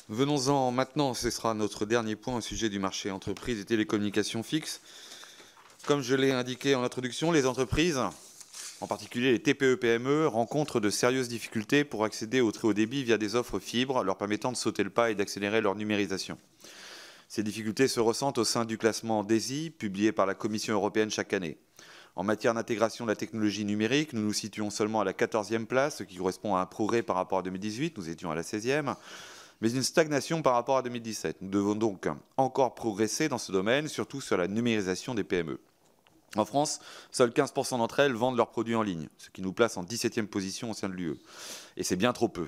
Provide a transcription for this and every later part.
Venons-en maintenant, ce sera notre dernier point au sujet du marché entreprises et télécommunications fixes. Comme je l'ai indiqué en introduction, les entreprises, en particulier les TPE-PME, rencontrent de sérieuses difficultés pour accéder au très haut débit via des offres fibres leur permettant de sauter le pas et d'accélérer leur numérisation. Ces difficultés se ressentent au sein du classement DESI, publié par la Commission européenne chaque année. En matière d'intégration de la technologie numérique, nous nous situons seulement à la 14e place, ce qui correspond à un progrès par rapport à 2018, nous étions à la 16e, mais une stagnation par rapport à 2017. Nous devons donc encore progresser dans ce domaine, surtout sur la numérisation des PME. En France, seuls 15% d'entre elles vendent leurs produits en ligne, ce qui nous place en 17e position au sein de l'UE. Et c'est bien trop peu.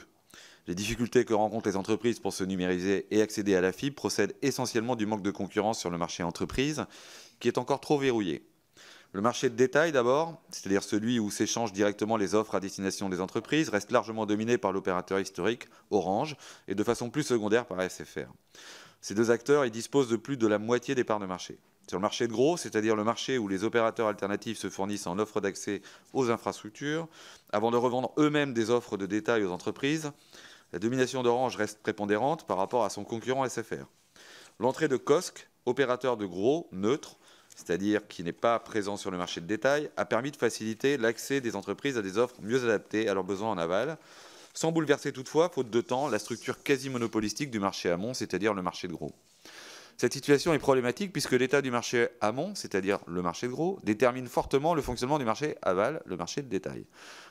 Les difficultés que rencontrent les entreprises pour se numériser et accéder à la fibre procèdent essentiellement du manque de concurrence sur le marché entreprise, qui est encore trop verrouillé. Le marché de détail d'abord, c'est-à-dire celui où s'échangent directement les offres à destination des entreprises, reste largement dominé par l'opérateur historique, Orange, et de façon plus secondaire par SFR. Ces deux acteurs y disposent de plus de la moitié des parts de marché. Sur le marché de gros, c'est-à-dire le marché où les opérateurs alternatifs se fournissent en offre d'accès aux infrastructures, avant de revendre eux-mêmes des offres de détail aux entreprises, la domination d'Orange reste prépondérante par rapport à son concurrent SFR. L'entrée de Cosc, opérateur de gros, neutre, c'est-à-dire qui n'est pas présent sur le marché de détail, a permis de faciliter l'accès des entreprises à des offres mieux adaptées à leurs besoins en aval, sans bouleverser toutefois, faute de temps, la structure quasi monopolistique du marché amont, c'est-à-dire le marché de gros. Cette situation est problématique puisque l'état du marché amont, c'est-à-dire le marché de gros, détermine fortement le fonctionnement du marché aval, le marché de détail,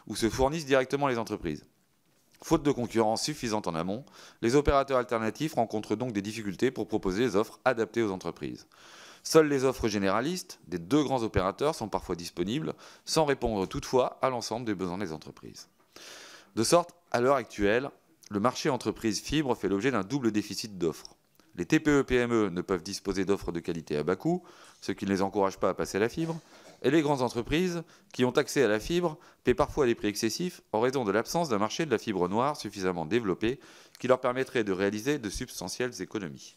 où se fournissent directement les entreprises. Faute de concurrence suffisante en amont, les opérateurs alternatifs rencontrent donc des difficultés pour proposer des offres adaptées aux entreprises. Seules les offres généralistes des deux grands opérateurs sont parfois disponibles, sans répondre toutefois à l'ensemble des besoins des entreprises. De sorte, à l'heure actuelle, le marché entreprise fibre fait l'objet d'un double déficit d'offres. Les TPE-PME ne peuvent disposer d'offres de qualité à bas coût, ce qui ne les encourage pas à passer à la fibre, et les grandes entreprises, qui ont accès à la fibre, paient parfois des prix excessifs en raison de l'absence d'un marché de la fibre noire suffisamment développé qui leur permettrait de réaliser de substantielles économies.